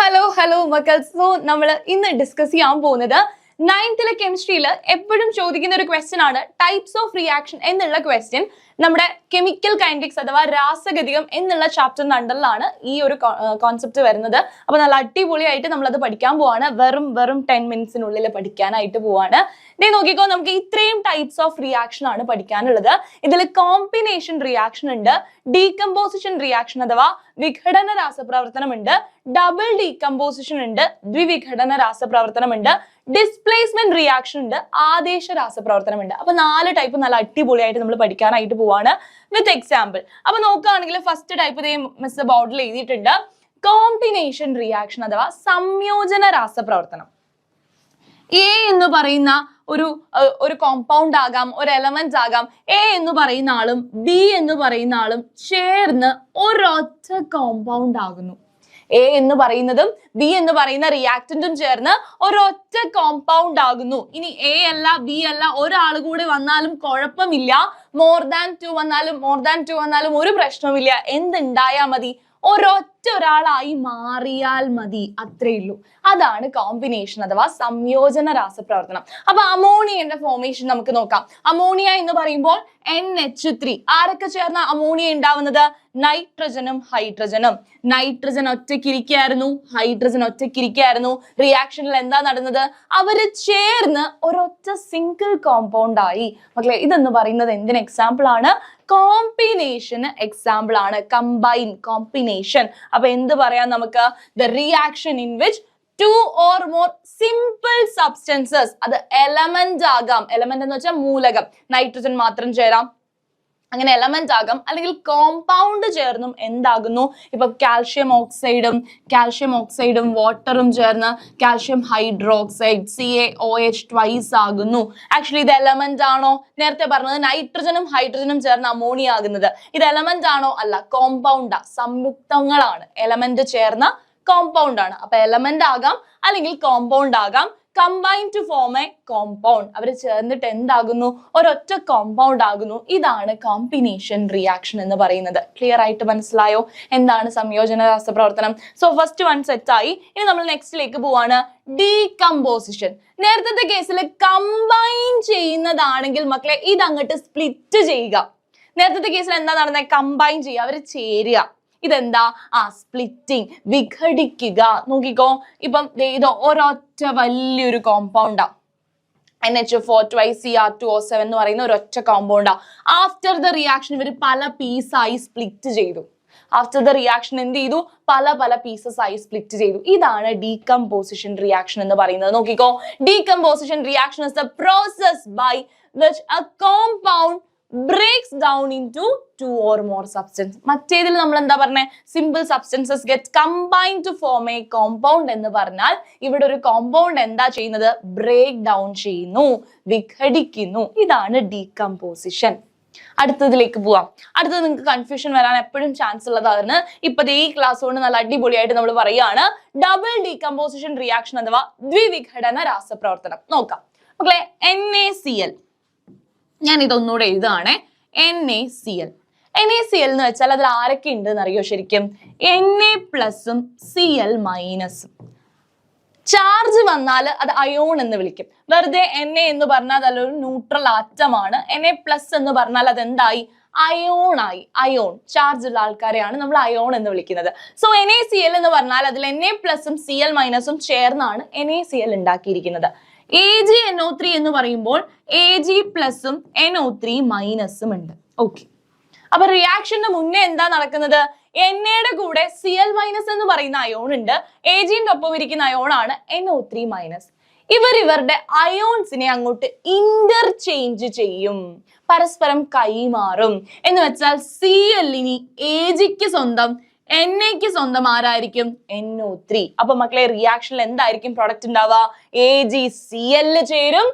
Hello മക്കൾ. So നമ്മൾ ഇന്ന് ഡിസ്കസ് ചെയ്യാൻ പോകുന്നത് 9th കെമിസ്ട്രിയിൽ എപ്പോഴും ചോദിക്കുന്ന ഒരു ക്വസ്റ്റ്യൻ ആണ്. ടൈപ്സ് ഓഫ് റിയാക്ഷൻ എന്നുള്ള ക്വസ്റ്റ്യൻ നമ്മുടെ കെമിക്കൽ കൈനറ്റിക്സ് അഥവാ രാസഗതികം എന്നുള്ള ചാപ്റ്ററിന്റെ അണ്ടറിലാണ് ഈ ഒരു കോൺസെപ്റ്റ് വരുന്നത്. അപ്പൊ നല്ല അടിപൊളിയായിട്ട് നമ്മളത് പഠിക്കാൻ പോവാണ്. വെറും 10 മിനിറ്റ്സിനുള്ളിൽ പഠിക്കാനായിട്ട് പോവാണ്. ഇതേ നോക്കിക്കോ, നമുക്ക് ഇത്രയും ടൈപ്സ് ഓഫ് റിയാക്ഷൻ ആണ് പഠിക്കാനുള്ളത്. ഇതിൽ കോമ്പിനേഷൻ റിയാക്ഷൻ ഉണ്ട്, ഡീകമ്പോസിഷൻ റിയാക്ഷൻ അഥവാ വിഘടന രാസപ്രവർത്തനം ഉണ്ട്, ഡബിൾ ഡീകമ്പോസിഷൻ ഉണ്ട്, ദ്വിവിഘടന രാസപ്രവർത്തനം ഉണ്ട്, ഡിസ്പ്ലേസ്മെന്റ് റിയാക്ഷൻ ഉണ്ട്, ആദേശ രാസപ്രവർത്തനം ഉണ്ട്. അപ്പൊ 4 ടൈപ്പ് നല്ല അടിപൊളിയായിട്ട് നമ്മൾ പഠിക്കാനായിട്ട് പോവാണ് വിത്ത് എക്സാമ്പിൾ. അപ്പൊ നോക്കുകയാണെങ്കിൽ ഫസ്റ്റ് ടൈപ്പ് മിസ് ബോർഡിൽ എഴുതിയിട്ടുണ്ട്, കോമ്പിനേഷൻ റിയാക്ഷൻ അഥവാ സംയോജന രാസപ്രവർത്തനം. എ എന്ന് പറയുന്ന ഒരു കോമ്പൗണ്ട് ആകാം, ഒരു എലമെന്റ് ആകാം. എ എന്ന് പറയുന്ന ആളും ബി എന്ന് പറയുന്ന ആളും ചേർന്ന് ഒരൊറ്റ കോമ്പൗണ്ട് ആകുന്നു. എ എന്ന് പറയുന്നതും ബി എന്ന് പറയുന്ന റിയാക്ടന്റും ചേർന്ന് ഒരൊറ്റ കോമ്പൗണ്ട് ആകുന്നു. ഇനി എ അല്ല ബി അല്ല, ഒരാൾ കൂടി വന്നാലും കുഴപ്പമില്ല, മോർ ദാൻ ടു വന്നാലും ഒരു പ്രശ്നവുമില്ല. എന്തുണ്ടായാൽ മതി? ഒരാളായി മാറിയാൽ മതി, അത്രേ ഉള്ളൂ. അതാണ് കോമ്പിനേഷൻ അഥവാ സംയോജന രാസപ്രവർത്തനം. അപ്പൊ അമോണിയന്റെ ഫോർമേഷൻ നമുക്ക് നോക്കാം. അമോണിയ എന്ന് പറയുമ്പോൾ NH3. ആരൊക്കെ ചേർന്ന അമോണിയ ഉണ്ടാവുന്നത്? നൈട്രജനും ഹൈഡ്രജനും. Nitrogen ഒറ്റക്കിരിക്കായിരുന്നു, hydrogen ഒറ്റക്കിരിക്കായിരുന്നു. റിയാക്ഷനിൽ എന്താ നടന്നത്? അവര് ചേർന്ന് ഒരൊറ്റ സിംഗിൾ കോമ്പൗണ്ട് ആയി. മക്കളെ, ഇതെന്ന് പറയുന്നത് എന്തിന് എക്സാമ്പിൾ ആണ്? കോമ്പിനേഷന് എക്സാമ്പിൾ ആണ്. Combine, combination. അപ്പൊ എന്ത് പറയാം നമുക്ക്? The reaction in which 2 or more simple substances, അത് എലമെന്റ് ആകാം. എലമെന്റ് എന്ന് വെച്ചാൽ മൂലകം. നൈട്രജൻ മാത്രം ചേരാം, അങ്ങനെ എലമെന്റ് ആകാം. അല്ലെങ്കിൽ കോമ്പൗണ്ട് ചേർന്നും എന്താകുന്നു? ഇപ്പൊ കാൽഷ്യം ഓക്സൈഡും വാട്ടറും ചേർന്ന് കാൽഷ്യം ഹൈഡ്രോക്സൈഡ് CaOH ട്വൈസ് ആകുന്നു. ആക്ച്വലി ഇത് എലമെന്റ് ആണോ? നേരത്തെ പറഞ്ഞത് നൈട്രജനും ഹൈഡ്രജനും ചേർന്ന് അമോണിയ ആകുന്നത്. ഇത് എലമെന്റ് ആണോ? അല്ല, കോമ്പൗണ്ടാ, സംയുക്തങ്ങളാണ്. എലമെന്റ് ചേർന്ന കോമ്പൗണ്ട് ആണ്. അപ്പൊ എലമെന്റ് ആകാം അല്ലെങ്കിൽ കോമ്പൗണ്ട് ആകാം. Combine to form a compound. അവർ ചേർന്നിട്ട് എന്താകുന്നു? ഒരൊറ്റ കോമ്പൗണ്ട് ആകുന്നു. ഇതാണ് കോമ്പിനേഷൻ റിയാക്ഷൻ എന്ന് പറയുന്നത്. ക്ലിയർ ആയിട്ട് മനസ്സിലായോ എന്താണ് സംയോജന രാസപ്രവർത്തനം? സോ ഫസ്റ്റ് വൺ സെറ്റ് ആയി. ഇനി നമ്മൾ നെക്സ്റ്റിലേക്ക് പോവാണ്, ഡീകമ്പോസിഷൻ. നേരത്തെ കേസിൽ കമ്പൈൻ ചെയ്യുന്നതാണെങ്കിൽ മക്കളെ ഇതങ്ങോട്ട് സ്പ്ലിറ്റ് ചെയ്യുക. നേരത്തെ കേസിൽ എന്താ നടന്നത്? കമ്പൈൻ ചെയ്യുക, അവർ ചേരുക. ഇതെന്താ? സ്പ്ലിറ്റിംഗ്, വിഘടിക്കുക. നോക്കിക്കോ, ഇപ്പം ഇത് ഒരൊറ്റ വലിയൊരു കോമ്പൗണ്ടാ. NH4 twice Cr2O7 എന്ന് പറയുന്ന ഒരൊറ്റ കോമ്പൗണ്ടാ. ആഫ്റ്റർ ദ റിയാക്ഷൻ ഇവർ പല പീസായി സ്പ്ലിറ്റ് ചെയ്തു. ആഫ്റ്റർ ദ റിയാക്ഷൻ എന്ത് ചെയ്തു? പല പീസസ് ആയി സ്പ്ലിറ്റ് ചെയ്തു. ഇതാണ് ഡീകമ്പോസിഷൻ റിയാക്ഷൻ എന്ന് പറയുന്നത്. നോക്കിക്കോ, decomposition reaction is the process by which a compound breaks down into 2 or more substance. മറ്റേതിൽ നമ്മൾ എന്താ പറഞ്ഞേ? Simple substances get combined to form a compound എന്ന് പറഞ്ഞാൽ ഇവിടെ ഒരു കോമ്പൗണ്ട് എന്താ ചെയ്യുന്നത്? ബ്രേക്ക് ഡൗൺ ചെയ്യുന്നു, വിഘടിക്കുന്നു. ഇതാണ് ഡീകമ്പോസിഷൻ. അടുത്തതിലേക്ക് പോവാം. അടുത്തത് നിങ്ങൾക്ക് കൺഫ്യൂഷൻ വരാൻ എപ്പോഴും ചാൻസ് ഉള്ളതാണ്. ഇപ്പത്തെ ഈ ക്ലാസ് കൊണ്ട് നല്ല അടിപൊളിയായിട്ട് നമ്മൾ പറയുകയാണ് ഡബിൾ ഡീകമ്പോസിഷൻ റിയാക്ഷൻ അഥവാ ദ്വിവിഘടന രാസപ്രവർത്തനം. നോക്കാം മക്കളെ, NaCl. ഞാൻ ഇതൊന്നുകൂടെ എഴുതുകയാണെ. NaCl എന്ന് വെച്ചാൽ അതിൽ ആരൊക്കെ ഉണ്ട് എന്നറിയോ? ശരിക്കും Na+ഉം Cl-. ചാർജ് വന്നാൽ അത് അയോൺ എന്ന് വിളിക്കും. വെറുതെ Na എന്ന് പറഞ്ഞാൽ അതൊരു ന്യൂട്രൽ ആറ്റമാണ്. Na+ എന്ന് പറഞ്ഞാൽ അത് എന്തായി? അയോൺ ആയി. അയോൺ ചാർജ് ഉള്ള ആൾക്കാരെയാണ് നമ്മൾ അയോൺ എന്ന് വിളിക്കുന്നത്. സോ NaCl എന്ന് പറഞ്ഞാൽ അതിൽ Na+ഉം Cl- ചേർന്നാണ് NaCl ഉണ്ടാക്കിയിരിക്കുന്നത്. AgNO3 എന്ന് പറയുമ്പോൾ Ag+ഉം NO3- ഉണ്ട്. ഓക്കെ, അപ്പൊ റിയാക്ഷന്റെ മുന്നേ എന്താ നടക്കുന്നത്? എണ്ണയുടെ കൂടെ Cl- എന്ന് പറയുന്ന അയോൺ ഉണ്ട്. Agന്റെ ഒപ്പം ഇരിക്കുന്ന അയോൺ ആണ് NO3-. ഇവരുടെ അയോൺസിനെ അങ്ങോട്ട് ഇന്റർചേഞ്ച് ചെയ്യും, പരസ്പരം കൈമാറും. എന്ന് വെച്ചാൽ Cl-ന് Agക്ക് സ്വന്തം, Na-ക്ക് സ്വന്തം ആരായിരിക്കും? NO3. അപ്പൊ മക്കളെ റിയാക്ഷനിൽ എന്തായിരിക്കും പ്രൊഡക്റ്റ് ഉണ്ടാവുക? AgCl ചേരും,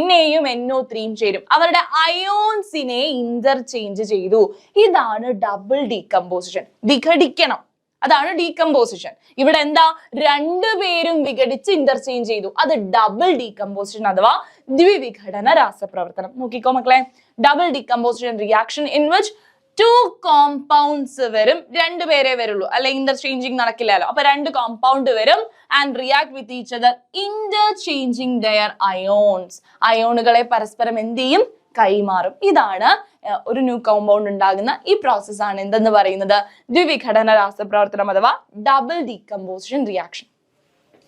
Na-യും NO3-യും ചേരും. അവരുടെ അയോൺസിനെ ഇന്റർചേഞ്ച് ചെയ്തു. ഇതാണ് ഡബിൾ ഡീകമ്പോസിഷൻ. വിഘടിക്കണം, അതാണ് ഡീകമ്പോസിഷൻ. ഇവിടെ എന്താ? രണ്ടുപേരും വിഘടിച്ച് ഇന്റർചേഞ്ച് ചെയ്തു. അത് ഡബിൾ ഡീകമ്പോസിഷൻ അഥവാ ദ്വിവിഘടന രാസപ്രവർത്തനം. നോക്കിക്കോ മക്കളെ, double decomposition reaction in which 2 compounds വരും, രണ്ടുപേരെ വരുള്ളൂ, അല്ലെ ഇന്റർചേഞ്ചിങ് നടക്കില്ലല്ലോ. അപ്പൊ 2 കോമ്പൗണ്ട് വരും and react with each other interchanging their ions. അയോണുകളെ പരസ്പരം എന്ത് ചെയ്യും? കൈമാറും. ഇതാണ് ഒരു ന്യൂ കോമ്പൗണ്ട് ഉണ്ടാകുന്ന ഈ പ്രോസസ് ആണ് എന്തെന്ന് പറയുന്നത്? ദ്വിവിഘടന രാസപ്രവർത്തനം അഥവാ ഡബിൾ ഡീകമ്പോസിഷൻ റിയാക്ഷൻ.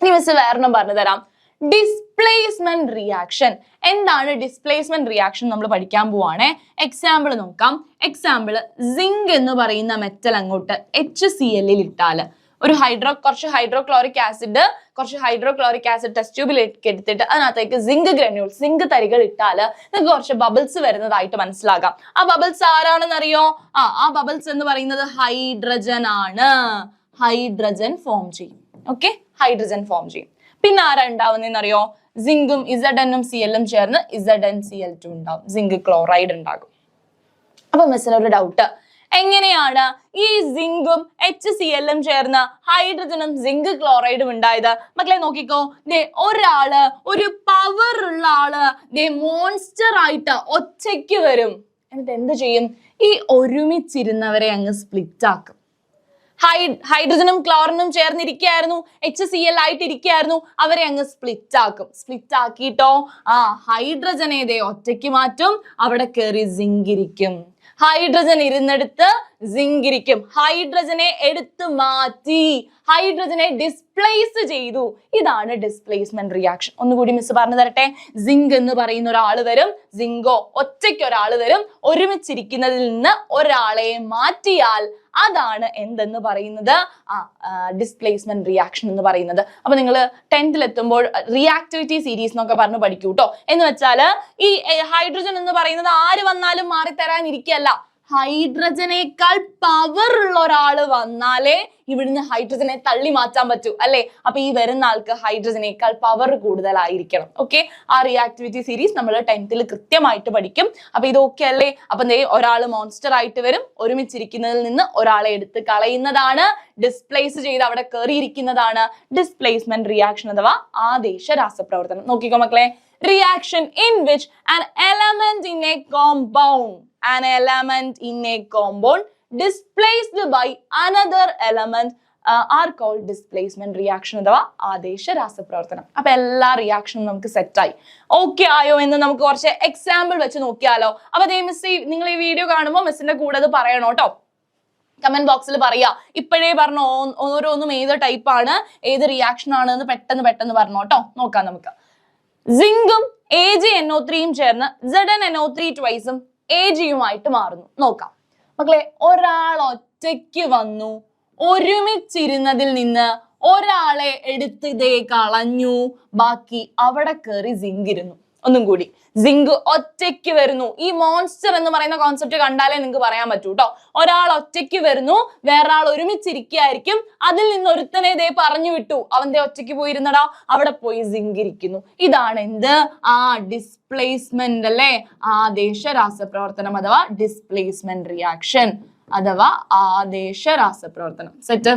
ഇനി മിസ് വേറൊന്നും പറഞ്ഞു തരാം. Displacement reaction. എന്താണ് ഡിസ്പ്ലേസ്മെന്റ് റിയാക്ഷൻ? നമ്മൾ പഠിക്കാൻ പോവാണേ. എക്സാമ്പിൾ നോക്കാം. എക്സാമ്പിൾ, സിങ്ക് എന്ന് പറയുന്ന മെറ്റൽ അങ്ങോട്ട് HCl ഇട്ടാല് കുറച്ച് ഹൈഡ്രോക്ലോറിക് ആസിഡ് ടെസ്റ്റ് ട്യൂബിലേക്ക് എടുത്തിട്ട് അതിനകത്തേക്ക് സിങ്ക് ഗ്രാന്യൂൾസ്, സിങ്ക് തരികൾ ഇട്ടാല് നിങ്ങൾക്ക് കുറച്ച് ബബിൾസ് വരുന്നതായിട്ട് മനസ്സിലാകാം. ആ ബബിൾസ് ആരാണെന്ന് അറിയോ? ആ ബബിൾസ് എന്ന് പറയുന്നത് ഹൈഡ്രജൻ ആണ്. ഹൈഡ്രജൻ ഫോം ചെയ്യും. ഓക്കെ, ഹൈഡ്രജൻ ഫോം ചെയ്യും. പിന്നെ ആരാ ഉണ്ടാവുന്നതെന്ന് അറിയോ? സിങ്കും Zn Cl ചേർന്ന് ZnCl2 ഉണ്ടാവും. സിങ്ക് ക്ലോറൈഡ് ഉണ്ടാകും. അപ്പൊ മിസ്സിന് ഒരു ഡൗട്ട്, എങ്ങനെയാണ് ഈ സിങ്കും HCl ചേർന്ന് ഹൈഡ്രജനും സിങ്ക് ക്ലോറൈഡും ഉണ്ടായത്? മക്കളെ നോക്കിക്കോ, ഒരാള്, ഒരു പവർ ഉള്ള ആള് മോൺസ്റ്റർ ആയിട്ട് ഒറ്റയ്ക്ക് വരും. എന്നിട്ട് എന്ത് ചെയ്യും? ഈ ഒരുമിച്ചിരുന്നവരെ അങ്ങ് സ്പ്ലിറ്റ് ആക്കും. ഹൈഡ്രജനും ക്ലോറിനും ചേർന്നിരിക്കുകയായിരുന്നു, HCl ആയിട്ടിരിക്കുകയായിരുന്നു, അവരെ അങ്ങ് സ്പ്ലിറ്റ് ആക്കും. സ്പ്ലിറ്റ് ആക്കിയിട്ടോ ഹൈഡ്രജനെ ഒറ്റയ്ക്ക് മാറ്റും, അവിടെ കയറി സിങ്ക് ഇരിക്കും. ഹൈഡ്രജൻ ഇരുന്നെടുത്ത് സിങ്ക് ഇരിക്കും. ഹൈഡ്രജനെ എടുത്തു മാറ്റി, ഹൈഡ്രജനെ ഡിസ്പ്ലേസ് ചെയ്തു. ഇതാണ് ഡിസ്പ്ലേസ്മെന്റ് റിയാക്ഷൻ. ഒന്നുകൂടി മിസ് പറഞ്ഞു തരട്ടെ. സിങ്ക് എന്ന് പറയുന്ന ഒരാൾ വരും, സിങ്കോ ഒറ്റയ്ക്ക് ഒരാൾ വരും, ഒരുമിച്ചിരിക്കുന്നതിൽ നിന്ന് ഒരാളെ മാറ്റിയാൽ അതാണ് എന്തെന്ന് പറയുന്നത്? ഡിസ്പ്ലേസ്മെന്റ് റിയാക്ഷൻ എന്ന് പറയുന്നത്. അപ്പൊ നിങ്ങൾ 10th എത്തുമ്പോൾ റിയാക്ടിവിറ്റി സീരീസ് എന്നൊക്കെ പറഞ്ഞു പഠിക്കൂ കേട്ടോ. എന്ന് വെച്ചാല് ഈ ഹൈഡ്രജൻ എന്ന് പറയുന്നത് ആര് വന്നാലും മാറിത്തരാനിരിക്കല്ല. ഹൈഡ്രജനേക്കാൾ പവർ ഉള്ള ഒരാള് വന്നാലേ ഇവിടുന്ന് ഹൈഡ്രജനെ തള്ളി മാറ്റാൻ പറ്റൂ, അല്ലെ? അപ്പൊ ഈ വരുന്ന ആൾക്ക് ഹൈഡ്രജനേക്കാൾ പവർ കൂടുതലായിരിക്കണം. ഓക്കെ, ആ റിയാക്ടിവിറ്റി സീരീസ് നമ്മൾ 10th കൃത്യമായിട്ട് പഠിക്കും. അപ്പൊ ഇതൊക്കെ അല്ലേ? അപ്പൊ ഒരാള് മോൺസ്റ്റർ ആയിട്ട് വരും, ഒരുമിച്ചിരിക്കുന്നതിൽ നിന്ന് ഒരാളെ എടുത്ത് കളയുന്നതാണ്, ഡിസ്പ്ലേസ് ചെയ്ത് അവിടെ കയറിയിരിക്കുന്നതാണ് ഡിസ്പ്ലേസ്മെന്റ് റിയാക്ഷൻ അഥവാ ആദേശ രാസപ്രവർത്തനം. നോക്കിക്കോ മക്കളെ, reaction in which an element in a compound displaced by another element are called displacement reaction അഥവാ ആദേശ രാസപ്രവർത്തനം. അപ്പൊ എല്ലാ റിയാക്ഷനും നമുക്ക് സെറ്റ് ആയി. ഓക്കെ ആയോ എന്ന് നമുക്ക് കുറച്ച് എക്സാമ്പിൾ വെച്ച് നോക്കിയാലോ? അപ്പൊ മിസ് നിങ്ങൾ ഈ വീഡിയോ കാണുമ്പോൾ മിസ്സിന്റെ കൂടെ അത് പറയണോ കേട്ടോ. കമന്റ് ബോക്സിൽ പറയാ. ഇപ്പോഴേ പറഞ്ഞോ, ഓരോന്നും ഏത് ടൈപ്പ് ആണ്, ഏത് റിയാക്ഷൻ ആണ് എന്ന് പെട്ടെന്ന് പറഞ്ഞോ കേട്ടോ. നോക്കാം നമുക്ക്. സിങ്കും AgNO3 ചേർന്ന് ZnNO3 ട്വൈസും Ag മാറുന്നു. നോക്കാം മക്കളെ, ഒരാൾ ഒറ്റയ്ക്ക് വന്നു, ഒരുമിച്ചിരുന്നതിൽ നിന്ന് ഒരാളെ എടുത്ത് കളഞ്ഞു, ബാക്കി അവിടെ കയറി സിങ്ക് ഇരുന്നു. ഒന്നും കൂടി, സിങ്ക് ഒറ്റയ്ക്ക് വരുന്നു. ഈ മോൺസ്റ്റർ എന്ന് പറയുന്ന കോൺസെപ്റ്റ് കണ്ടാലേ നിങ്ങൾക്ക് പറയാൻ പറ്റൂ കേട്ടോ. ഒരാൾ ഒറ്റയ്ക്ക് വരുന്നു, വേറൊരാൾ ഒരുമിച്ചിരിക്കുകയായിരിക്കും, അതിൽ നിന്ന് ഒരുത്തനെ പറഞ്ഞു വിട്ടു, അവന്റെ ഒറ്റയ്ക്ക് പോയിരുന്നടാ, അവിടെ പോയി സിങ്ക് ഇരിക്കുന്നു. ഇതാണ് എന്ത്? ഡിസ്പ്ലേസ്മെന്റ് അല്ലെ? ആദേശ രാസപ്രവർത്തനം അഥവാ ഡിസ്പ്ലേസ്മെന്റ് റിയാക്ഷൻ അഥവാ ആദേശ രാസപ്രവർത്തനം. സെറ്റ്.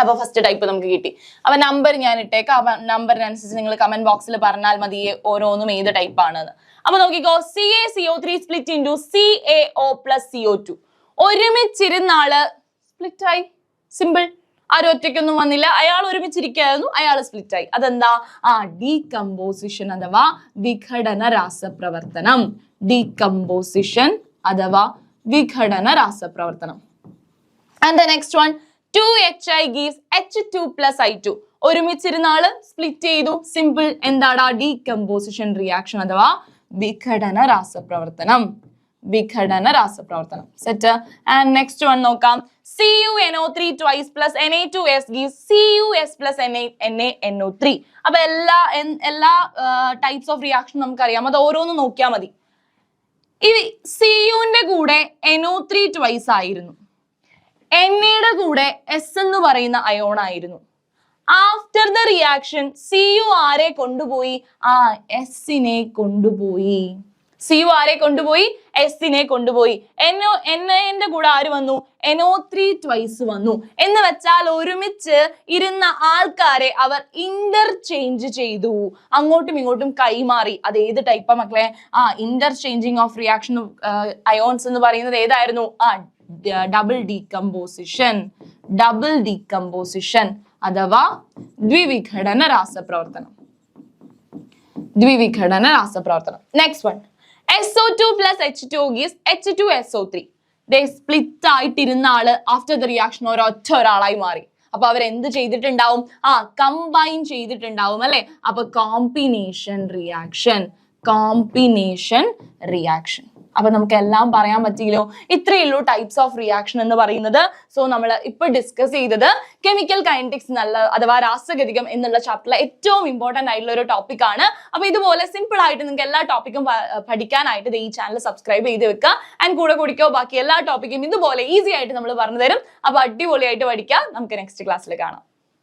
അപ്പൊ ഫസ്റ്റ് ടൈപ്പ് നമുക്ക് കിട്ടി. അപ്പൊ നമ്പർ ഞാൻ ഇട്ടേക്കാം. അപ്പൊ നമ്പറിനനുസരിച്ച് നിങ്ങൾ കമന്റ് ബോക്സിൽ പറഞ്ഞാൽ മതി ഓരോന്നും ഏത് ടൈപ്പ് ആണെന്ന്. അപ്പൊ നോക്കിക്കോ, CaCO3 split into CaO plus CO2. ഒരുമിച്ചിരുന്ന ആള് സ്പ്ലിറ്റ് ആയി. സിമ്പിൾ. ആരും ഒറ്റയ്ക്കൊന്നും വന്നില്ല, അയാൾ ഒരുമിച്ചിരിക്കുകയായിരുന്നു, അയാൾ സ്പ്ലിറ്റ് ആയി. അതെന്താ? ഡീകമ്പോസിഷൻ അഥവാ വിഘടന രാസപ്രവർത്തനം. ഡീകമ്പോസിഷൻ അഥവാ വിഘടന രാസപ്രവർത്തനം. And the next one, 2HI gives H2 plus I2. ഒരുമിച്ചിരുന്ന ആള് സ്പ്ലിറ്റ് ചെയ്തു. സിമ്പിൾ. എന്താടാ? ഡീകമ്പോസിഷൻ റിയാക്ഷൻ അഥവാ വിഘടന രാസപ്രവർത്തനം. വിഘടന രാസപ്രവർത്തനം. സെറ്റ്. ആൻഡ് നെക്സ്റ്റ് വൺ നോക്കാം. CuNO3 twice plus Na2S gives CuS plus NaNO3. അപ്പൊ എല്ലാ ടൈപ്സ് ഓഫ് റിയാക്ഷൻ നമുക്കറിയാം, അത് ഓരോന്ന് നോക്കിയാൽ മതി. ഈ Cuന്റെ കൂടെ NO3 twice ആയിരുന്നു, എന്നയുടെ കൂടെ S എന്ന് പറയുന്ന അയോൺ ആയിരുന്നു. ആഫ്റ്റർ ദ റിയാക്ഷൻ Cu ആരെ കൊണ്ടുപോയി? എസിനെ കൊണ്ടുപോയി. CU ആരെ കൊണ്ടുപോയി? എസിനെ കൊണ്ടുപോയി. Naന്റെ കൂടെ ആര് വന്നു? NO3 ട്വൈസ് വന്നു. എന്ന് വെച്ചാൽ ഒരുമിച്ച് ഇരുന്ന ആൾക്കാരെ അവർ ഇന്റർചേഞ്ച് ചെയ്തു, അങ്ങോട്ടും ഇങ്ങോട്ടും കൈമാറി. അത് ഏത് ടൈപ്പാ മക്കളെ? ഇന്റർചേഞ്ചിങ് ഓഫ് റിയാക്ഷൻ അയോൺസ് എന്ന് പറയുന്നത് ഏതായിരുന്നു? ഡബിൾ ഡീകമ്പോസിഷൻ അഥവാ ദ്വിവിഘടന രാസപ്രവർത്തനം. Next one, SO2 plus H2O gives H2SO3. They split ആയിട്ടിരുന്ന ആള് ആഫ്റ്റർ ദ റിയാക്ഷൻ ഒരാളായി മാറി. അപ്പൊ അവർ എന്ത് ചെയ്തിട്ടുണ്ടാവും? കമ്പൈൻ ചെയ്തിട്ടുണ്ടാവും അല്ലെ? അപ്പൊ കോമ്പിനേഷൻ റിയാക്ഷൻ. അപ്പൊ നമുക്ക് എല്ലാം പറയാൻ പറ്റിയല്ലോ. ഇത്രയേ ഉള്ളൂ ടൈപ്സ് ഓഫ് റിയാക്ഷൻ എന്ന് പറയുന്നത്. സോ നമ്മൾ ഇപ്പൊ ഡിസ്കസ് ചെയ്തത് കെമിക്കൽ കൈനറ്റിക്സ് അഥവാ രാസഗതികം എന്നുള്ള ചാപ്റ്ററിലെ ഏറ്റവും ഇമ്പോർട്ടന്റ് ആയിട്ടുള്ള ഒരു ടോപ്പിക് ആണ്. അപ്പൊ ഇതുപോലെ സിമ്പിൾ ആയിട്ട് നിങ്ങൾക്ക് എല്ലാ ടോപ്പിക്കും പഠിക്കാനായിട്ട് ഈ ചാനൽ സബ്സ്ക്രൈബ് ചെയ്ത് വെക്കുക. ആൻഡ് കൂടെ കൂടിക്കോ ബാക്കി എല്ലാ ടോപ്പിക്കും ഇതുപോലെ ഈസി ആയിട്ട് നമ്മൾ പറഞ്ഞു തരും. അപ്പൊ അടിപൊളിയായിട്ട് പഠിക്കാം. നമുക്ക് നെക്സ്റ്റ് ക്ലാസ്സിൽ കാണാം.